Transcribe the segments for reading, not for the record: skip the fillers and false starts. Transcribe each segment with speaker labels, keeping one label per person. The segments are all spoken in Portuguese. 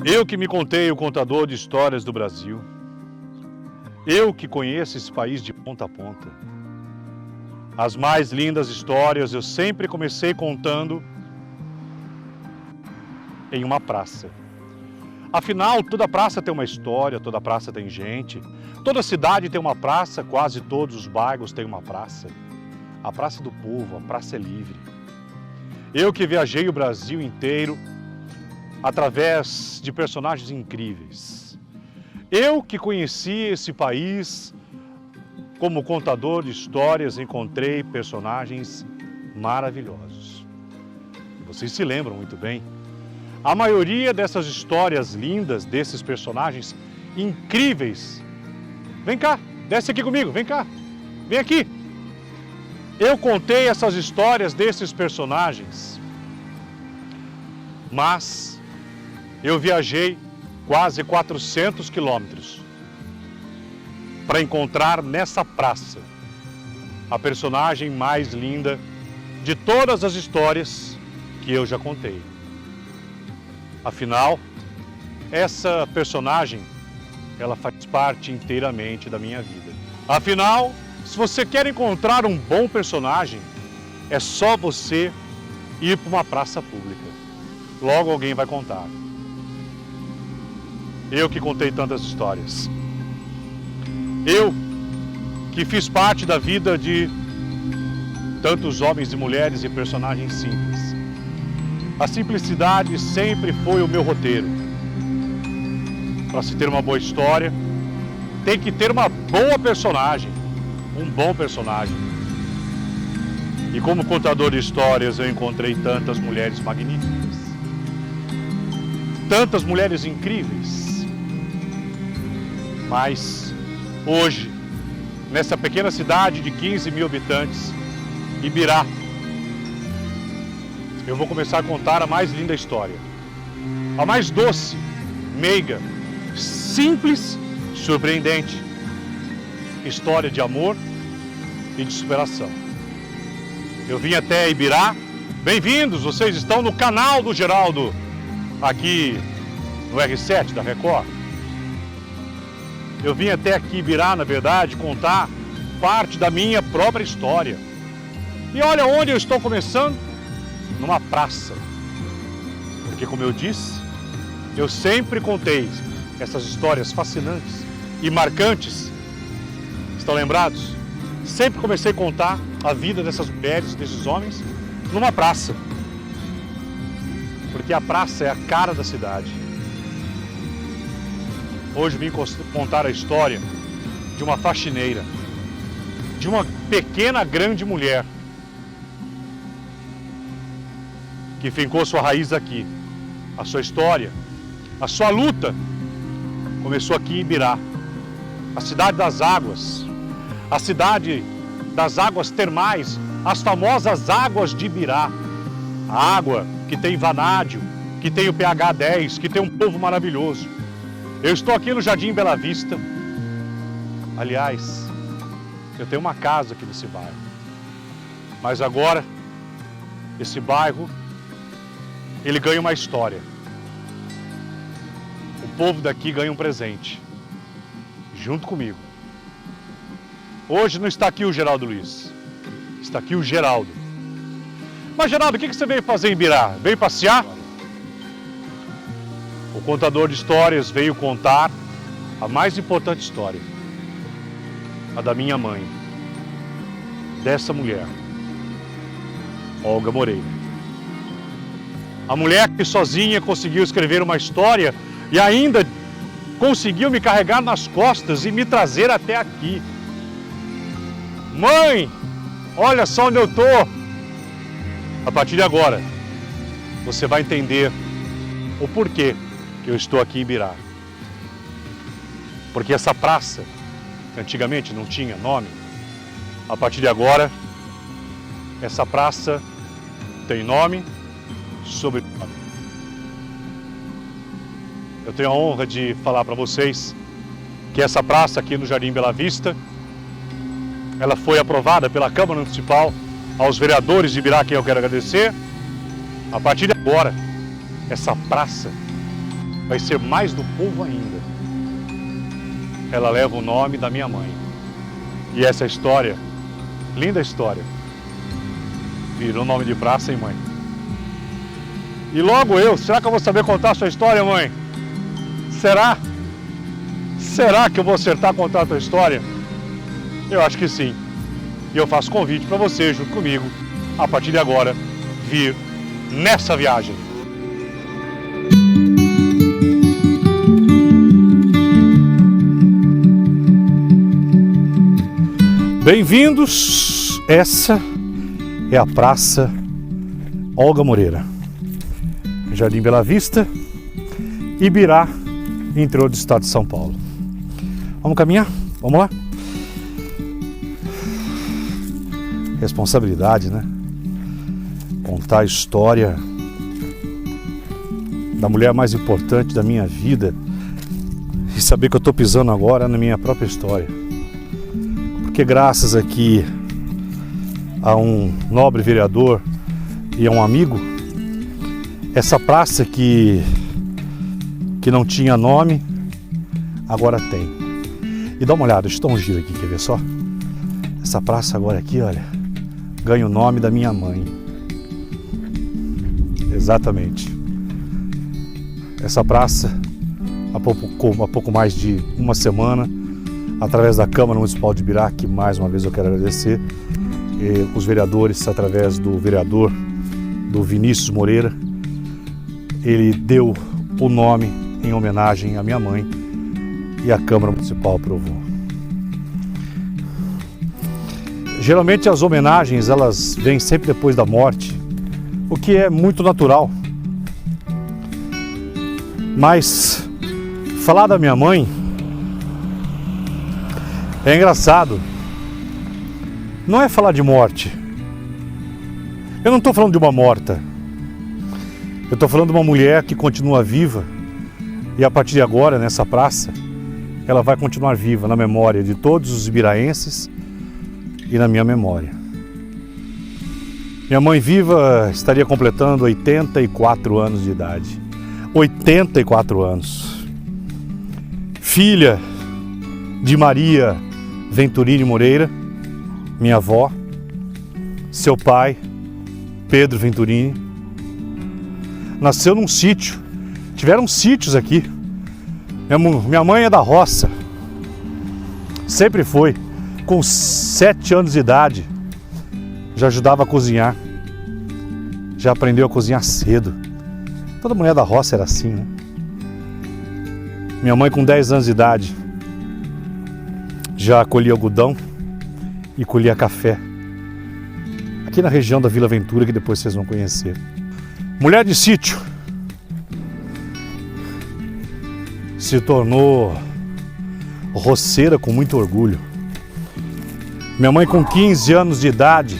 Speaker 1: Eu que me contei o contador de histórias do Brasil. Eu que conheço esse país de ponta a ponta. As mais lindas histórias eu sempre comecei contando em uma praça. Afinal, toda praça tem uma história, toda praça tem gente. Toda cidade tem uma praça, quase todos os bairros têm uma praça. A Praça do Povo, a Praça é Livre. Eu que viajei o Brasil inteiro através de personagens incríveis. Eu que conheci esse país como contador de histórias, encontrei personagens maravilhosos. Vocês se lembram muito bem. A maioria dessas histórias lindas, desses personagens incríveis. Vem cá, desce aqui comigo, vem cá, vem aqui. Eu contei essas histórias desses personagens, mas eu viajei quase 400 quilômetros para encontrar nessa praça a personagem mais linda de todas as histórias que eu já contei. Afinal, essa personagem, ela faz parte inteiramente da minha vida. Afinal, se você quer encontrar um bom personagem, é só você ir para uma praça pública. Logo alguém vai contar. Eu que contei tantas histórias. Eu que fiz parte da vida de tantos homens e mulheres e personagens simples. A simplicidade sempre foi o meu roteiro. Para se ter uma boa história, tem que ter uma boa personagem, um bom personagem. E como contador de histórias, eu encontrei tantas mulheres magníficas, tantas mulheres incríveis. Mas hoje, nessa pequena cidade de 15 mil habitantes, Ibirá, eu vou começar a contar a mais linda história. A mais doce, meiga, simples, surpreendente. História de amor e de superação. Eu vim até Ibirá. Bem-vindos, vocês estão no canal do Geraldo, aqui no R7 da Record. Eu vim até aqui Ibirá, na verdade, contar parte da minha própria história. E olha onde eu estou começando. Numa praça, porque como eu disse, eu sempre contei essas histórias fascinantes e marcantes. Estão lembrados? Sempre comecei a contar a vida dessas mulheres, desses homens, numa praça, porque a praça é a cara da cidade. Hoje vim contar a história de uma faxineira, de uma pequena grande mulher, que fincou sua raiz aqui. A sua história, a sua luta começou aqui em Ibirá, a cidade das águas, a cidade das águas termais, as famosas águas de Ibirá. A água que tem vanádio, que tem o pH 10, que tem um povo maravilhoso. Eu estou aqui no Jardim Bela Vista. Aliás, eu tenho uma casa aqui nesse bairro. Mas agora, esse bairro, ele ganha uma história. O povo daqui ganha um presente, junto comigo. Hoje não está aqui o Geraldo Luiz, está aqui o Geraldo. Mas Geraldo, o que você veio fazer em Ibirá? Veio passear? O contador de histórias veio contar a mais importante história. A da minha mãe, dessa mulher, Olga Moreira. A mulher que sozinha conseguiu escrever uma história e ainda conseguiu me carregar nas costas e me trazer até aqui. Mãe, olha só onde eu tô. A partir de agora, você vai entender o porquê que eu estou aqui em Ibirá. Porque essa praça, que antigamente não tinha nome, a partir de agora, essa praça tem nome, sobrenome. Eu tenho a honra de falar para vocês que essa praça aqui no Jardim Bela Vista, ela foi aprovada pela Câmara Municipal, aos vereadores de Ibirá, quem eu quero agradecer. A partir de agora, essa praça vai ser mais do povo ainda. Ela leva o nome da minha mãe. E essa história, linda história, virou nome de praça, hein, mãe? E logo eu, será que eu vou saber contar a sua história, mãe? Será? Será que eu vou acertar a contar a tua história? Eu acho que sim. E eu faço convite para você, junto comigo, a partir de agora, vir nessa viagem. Bem-vindos, essa é a Praça Olga Moreira, Jardim Bela Vista, Ibirá, interior do estado de São Paulo. Vamos caminhar? Vamos lá? Responsabilidade, né? Contar a história da mulher mais importante da minha vida e saber que eu estou pisando agora na minha própria história. Porque graças aqui a um nobre vereador e a um amigo, essa praça que não tinha nome, agora tem. E dá uma olhada, deixa eu dar um giro aqui, quer ver só? Essa praça agora aqui, olha, ganha o nome da minha mãe. Exatamente. Essa praça, há pouco mais de uma semana, através da Câmara Municipal de Ibirá, que mais uma vez eu quero agradecer, os vereadores, através do vereador do Vinícius Moreira, ele deu o nome em homenagem à minha mãe e a Câmara Municipal aprovou. Geralmente as homenagens, elas vêm sempre depois da morte, o que é muito natural. Mas falar da minha mãe é engraçado. Não é falar de morte. Eu não estou falando de uma morta. Eu estou falando de uma mulher que continua viva e a partir de agora, nessa praça, ela vai continuar viva na memória de todos os ibiraenses e na minha memória. Minha mãe viva estaria completando 84 anos de idade. 84 anos. Filha de Maria Venturini Moreira, minha avó, seu pai, Pedro Venturini. Nasceu num sítio, tiveram sítios aqui. Minha mãe é da roça, sempre foi. Com 7 anos de idade, já ajudava a cozinhar, já aprendeu a cozinhar cedo. Toda mulher da roça era assim, né? Minha mãe, com 10 anos de idade, já colhia algodão e colhia café, aqui na região da Vila Ventura, que depois vocês vão conhecer. Mulher de sítio, se tornou roceira com muito orgulho. Minha mãe, com 15 anos de idade,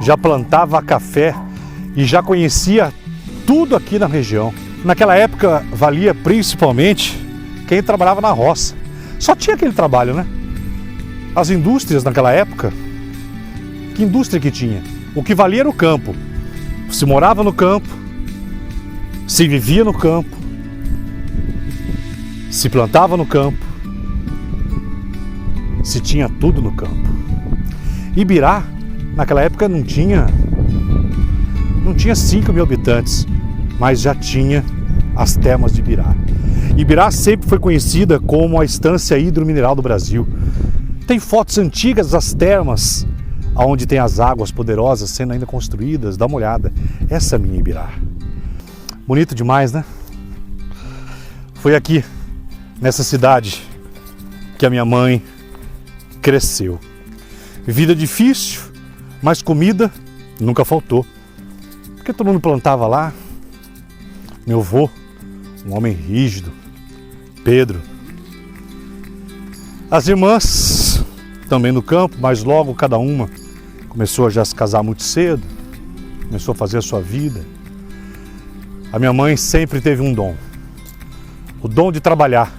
Speaker 1: já plantava café e já conhecia tudo aqui na região. Naquela época, valia principalmente quem trabalhava na roça. Só tinha aquele trabalho, né? As indústrias naquela época, que indústria que tinha? O que valia era o campo. Se morava no campo, se vivia no campo, se plantava no campo, se tinha tudo no campo. Ibirá, naquela época, não tinha 5 mil habitantes, mas já tinha as termas de Ibirá. Ibirá sempre foi conhecida como a estância hidromineral do Brasil. Tem fotos antigas das termas, onde tem as águas poderosas sendo ainda construídas. Dá uma olhada. Essa é a minha Ibirá. Bonito demais, né? Foi aqui, nessa cidade, que a minha mãe cresceu. Vida difícil, mas comida nunca faltou. Porque todo mundo plantava lá. Meu avô, um homem rígido, Pedro. As irmãs também no campo, mas logo cada uma começou a já se casar muito cedo, começou a fazer a sua vida. A minha mãe sempre teve um dom, o dom de trabalhar.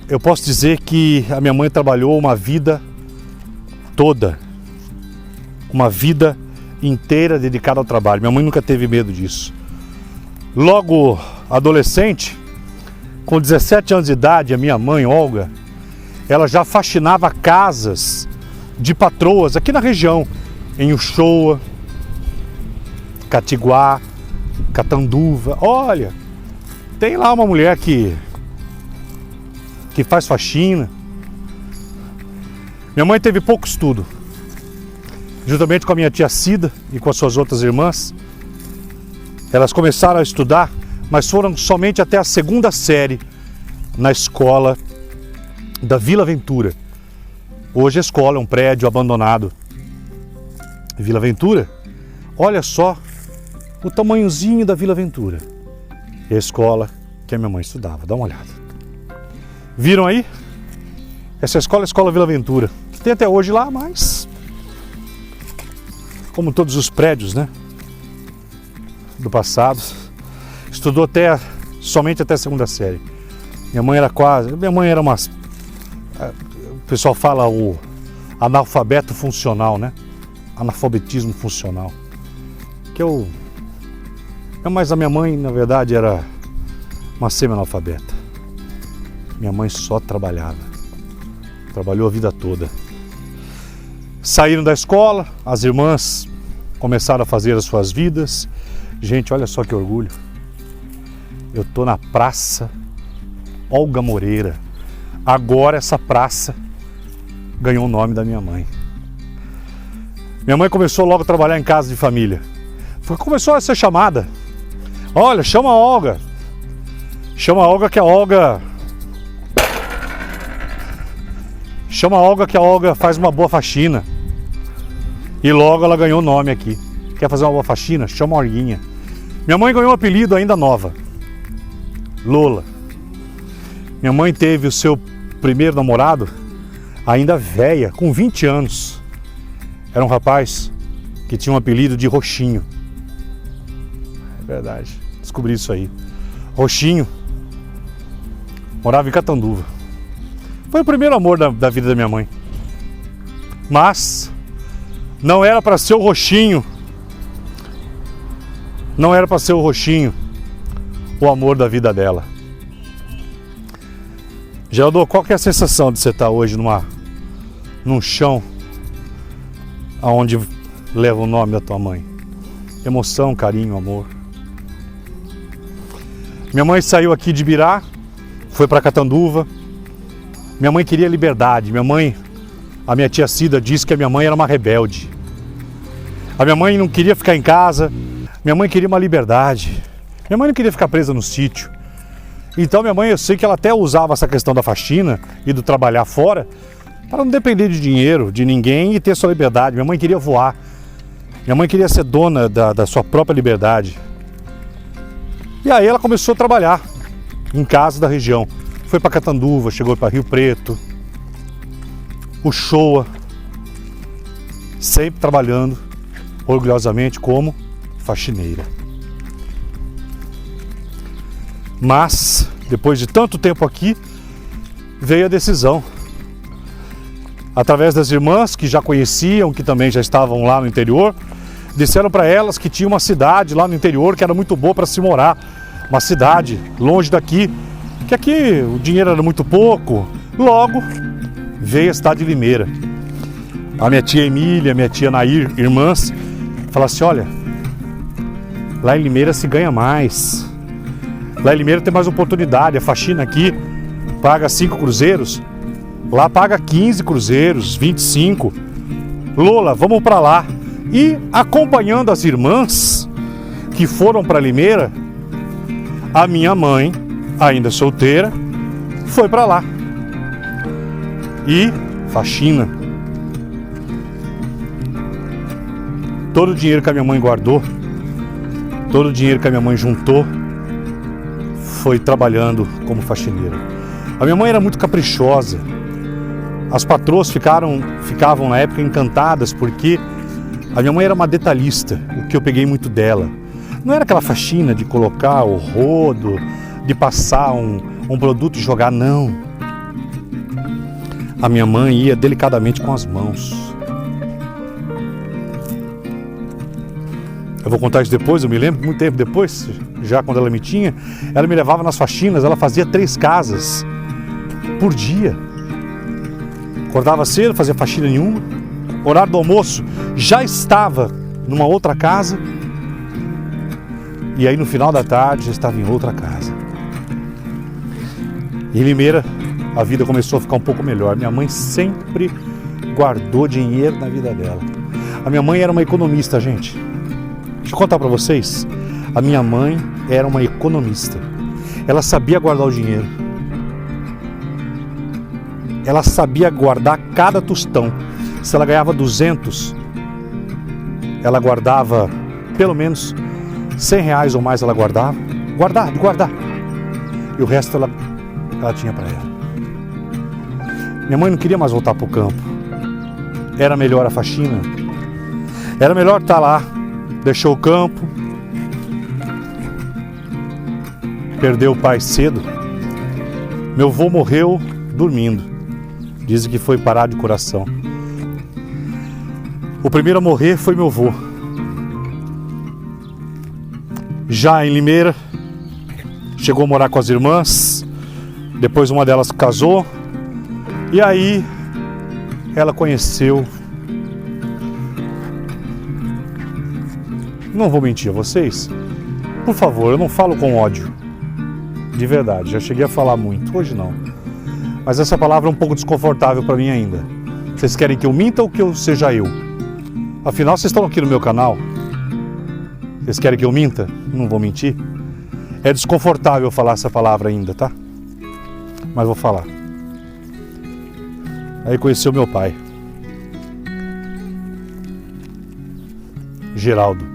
Speaker 1: Eu posso dizer que a minha mãe trabalhou uma vida toda, uma vida inteira dedicada ao trabalho. Minha mãe nunca teve medo disso. Logo adolescente, com 17 anos de idade, a minha mãe, Olga, ela já faxinava casas de patroas aqui na região, em Uchoa, Catiguá, Catanduva. Olha, tem lá uma mulher que faz faxina. Minha mãe teve pouco estudo, juntamente com a minha tia Cida e com as suas outras irmãs. Elas começaram a estudar, mas foram somente até a 2ª série na escola da Vila Ventura. Hoje a escola é um prédio abandonado. Vila Ventura, olha só o tamanhozinho da Vila Ventura. É a escola que a minha mãe estudava, dá uma olhada. Viram aí? Essa escola é a Escola Vila Ventura, que tem até hoje lá, mas como todos os prédios, né, do passado, estudou somente até a 2ª série. Minha mãe era uma, o pessoal fala o analfabeto funcional, né? Analfabetismo funcional. Mas a minha mãe, na verdade, era uma semi-analfabeta. Minha mãe só trabalhava. Trabalhou a vida toda. Saíram da escola, as irmãs começaram a fazer as suas vidas. Gente, olha só que orgulho. Eu tô na Praça Olga Moreira. Agora essa praça ganhou o nome da minha mãe. Minha mãe começou logo a trabalhar em casa de família. Começou a ser chamada. Olha, chama a Olga. Chama a Olga que a Olga... Chama a Olga que a Olga faz uma boa faxina. E logo ela ganhou o nome aqui. Quer fazer uma boa faxina? Chama a Olguinha. Minha mãe ganhou um apelido ainda nova. Lola. Minha mãe teve o seu primeiro namorado ainda velha, com 20 anos. Era um rapaz que tinha um apelido de Roxinho. É verdade, descobri isso aí. Roxinho. Morava em Catanduva. Foi o primeiro amor da vida da minha mãe. Mas não era para ser o Roxinho. Não era para ser o Roxinho o amor da vida dela. Geraldo, qual que é a sensação de você estar hoje num chão aonde leva o nome da tua mãe? Emoção, carinho, amor. Minha mãe saiu aqui de Ibirá, foi para Catanduva. Minha mãe queria liberdade. A minha tia Cida disse que a minha mãe era uma rebelde. A minha mãe não queria ficar em casa. Minha mãe queria uma liberdade. Minha mãe não queria ficar presa no sítio. Então minha mãe, eu sei que ela até usava essa questão da faxina e do trabalhar fora para não depender de dinheiro, de ninguém e ter sua liberdade. Minha mãe queria voar. Minha mãe queria ser dona da sua própria liberdade. E aí ela começou a trabalhar em casa da região. Foi para Catanduva, chegou para Rio Preto, Uchoa, sempre trabalhando orgulhosamente como faxineira. Mas, depois de tanto tempo aqui, veio a decisão. Através das irmãs que já conheciam, que também já estavam lá no interior, disseram para elas que tinha uma cidade lá no interior que era muito boa para se morar. Uma cidade longe daqui, que aqui o dinheiro era muito pouco. Logo, veio a cidade de Limeira. A minha tia Emília, a minha tia Nair, irmãs, falaram assim, olha, lá em Limeira se ganha mais. Lá em Limeira tem mais oportunidade. A faxina aqui paga 5 cruzeiros. Lá paga 15 cruzeiros, 25. Lola, vamos para lá. E acompanhando as irmãs que foram para Limeira, a minha mãe, ainda solteira, foi para lá. E faxina. Todo o dinheiro que a minha mãe guardou, todo o dinheiro que a minha mãe juntou, foi trabalhando como faxineira. A minha mãe era muito caprichosa. As patroas ficavam na época encantadas porque a minha mãe era uma detalhista, o que eu peguei muito dela. Não era aquela faxina de colocar o rodo, de passar um produto e jogar, não. A minha mãe ia delicadamente com as mãos. Eu vou contar isso depois, eu me lembro, muito tempo depois, já quando ela me tinha, ela me levava nas faxinas, ela fazia 3 casas por dia. Acordava cedo, fazia faxina nenhuma, horário do almoço, já estava numa outra casa, e aí no final da tarde já estava em outra casa. Em Limeira, a vida começou a ficar um pouco melhor. Minha mãe sempre guardou dinheiro na vida dela. A minha mãe era uma economista, gente. Deixa eu contar para vocês. A minha mãe era uma economista. Ela sabia guardar o dinheiro. Ela sabia guardar cada tostão. Se ela ganhava 200, ela guardava pelo menos 100 reais ou mais ela guardava. Guardar. E o resto ela tinha para ela. Minha mãe não queria mais voltar para o campo. Era melhor a faxina. Era melhor estar lá. Deixou o campo. Perdeu o pai cedo. Meu avô morreu dormindo. Dizem que foi parar de coração. O primeiro a morrer foi meu avô. Já em Limeira, chegou a morar com as irmãs. Depois uma delas casou. E aí ela conheceu... Não vou mentir a vocês. Por favor, eu não falo com ódio. De verdade, já cheguei a falar muito. Hoje não. Mas essa palavra é um pouco desconfortável para mim ainda. Vocês querem que eu minta ou que eu seja eu? Afinal, vocês estão aqui no meu canal. Vocês querem que eu minta? Não vou mentir. É desconfortável falar essa palavra ainda, tá? Mas vou falar. Aí conheceu meu pai. Geraldo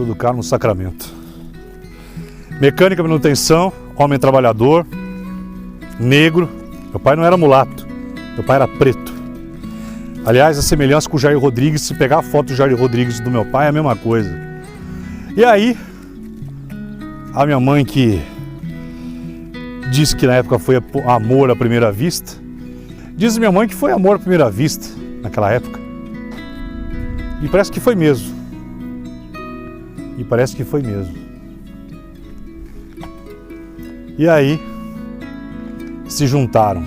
Speaker 1: do Carmo Sacramento. Mecânica, manutenção, homem trabalhador, negro. Meu pai não era mulato, meu pai era preto. Aliás, a semelhança com o Jair Rodrigues, se pegar a foto do Jair Rodrigues do meu pai, é a mesma coisa. E aí, a minha mãe, que disse que na época foi amor à primeira vista, diz minha mãe que foi amor à primeira vista naquela época. E parece que foi mesmo. E aí, se juntaram.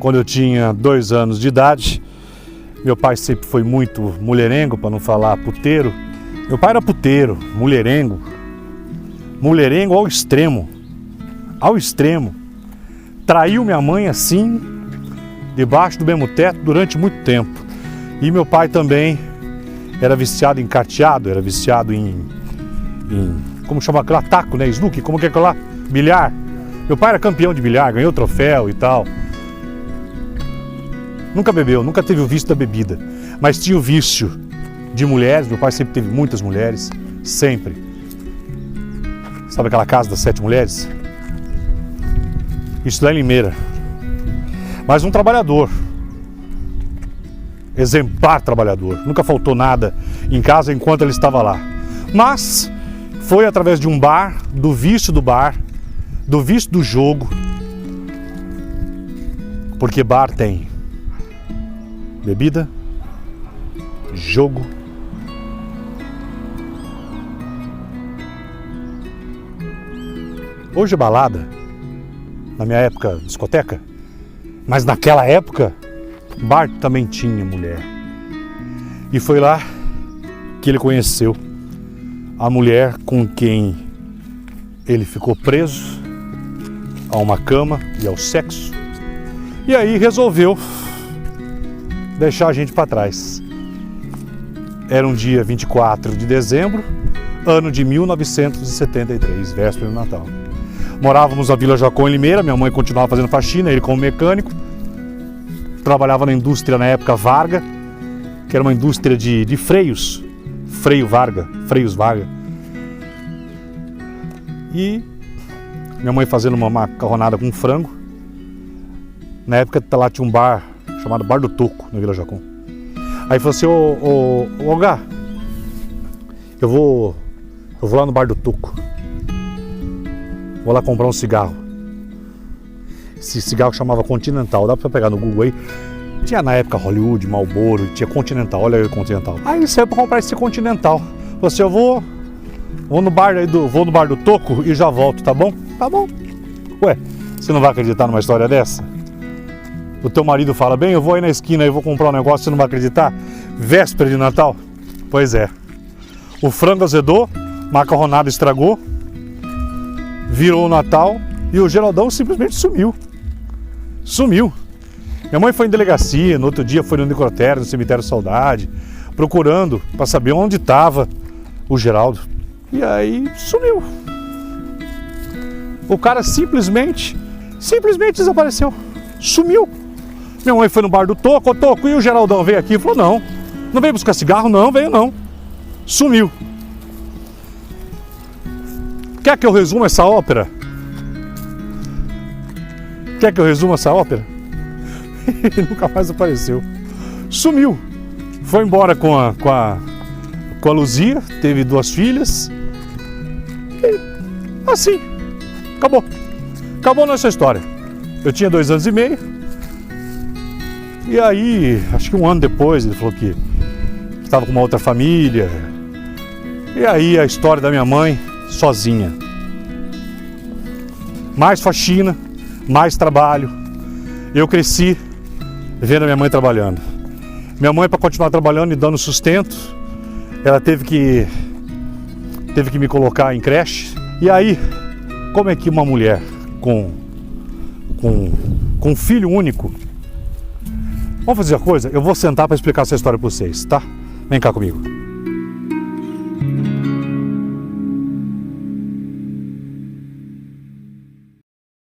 Speaker 1: Quando eu tinha 2 anos de idade, meu pai sempre foi muito mulherengo, para não falar puteiro. Meu pai era puteiro, mulherengo ao extremo. Traiu minha mãe assim, debaixo do mesmo teto, durante muito tempo. E meu pai também era viciado em carteado, era viciado em como chama aquilo? Taco, né? Snooki, como que é aquilo lá? Bilhar. Meu pai era campeão de bilhar, ganhou troféu e tal. Nunca bebeu, nunca teve o vício da bebida. Mas tinha o vício de mulheres. Meu pai sempre teve muitas mulheres, sempre. Sabe aquela casa das 7 mulheres? Isso lá em Limeira. Mas um trabalhador. Exemplar trabalhador. Nunca faltou nada em casa enquanto ele estava lá. Mas foi através de um bar, do vício do bar, do vício do jogo. Porque bar tem bebida, jogo, hoje balada, na minha época discoteca, mas naquela época bar também tinha mulher. E foi lá que ele conheceu a mulher com quem ele ficou preso a uma cama e ao sexo. E aí resolveu deixar a gente para trás. Era um dia 24 de dezembro, ano de 1973, véspera do Natal. Morávamos na Vila Jacó, em Limeira. Minha mãe continuava fazendo faxina, ele como mecânico. Trabalhava na indústria na época Varga, que era uma indústria de freios. Freios Varga. E minha mãe fazendo uma macarronada com frango. Na época lá tinha um bar chamado Bar do Toco, na Vila Jacó. Aí falou assim, ô Gá, eu vou lá no Bar do Toco. Vou lá comprar um cigarro. Esse cigarro chamava Continental, dá pra pegar no Google aí. Tinha na época Hollywood, Marlboro, tinha Continental, olha aí o Continental. Aí saiu pra comprar esse Continental. Você, eu vou no bar do Toco e já volto, tá bom? Tá bom. Ué, você não vai acreditar numa história dessa? O teu marido fala, bem, eu vou aí na esquina e vou comprar um negócio, você não vai acreditar? Véspera de Natal? Pois é. O frango azedou, macarronada estragou, virou o Natal e o Geraldão simplesmente sumiu. Sumiu. Minha mãe foi em delegacia, no outro dia foi no necrotério, no cemitério Saudade, procurando para saber onde estava o Geraldo. E aí sumiu. O cara simplesmente desapareceu. Sumiu. Minha mãe foi no bar do Toco, Toco, e o Geraldão veio aqui e falou, não veio buscar cigarro? Não, veio não. Sumiu. Quer que eu resuma essa ópera? Quer que eu resuma essa ópera? Ele nunca mais apareceu. Sumiu. Foi embora com a Luzia, teve 2 filhas. E assim, acabou. Acabou a nossa história. Eu tinha 2 anos e meio. E aí, acho que 1 ano depois, ele falou que estava com uma outra família. E aí a história da minha mãe sozinha. Mais faxina, mais trabalho. Eu cresci vendo a minha mãe trabalhando. Minha mãe, para continuar trabalhando e dando sustento, ela teve que me colocar em creche. E aí, como é que uma mulher com um filho único... Vamos fazer uma coisa? Eu vou sentar para explicar essa história para vocês, tá? Vem cá comigo.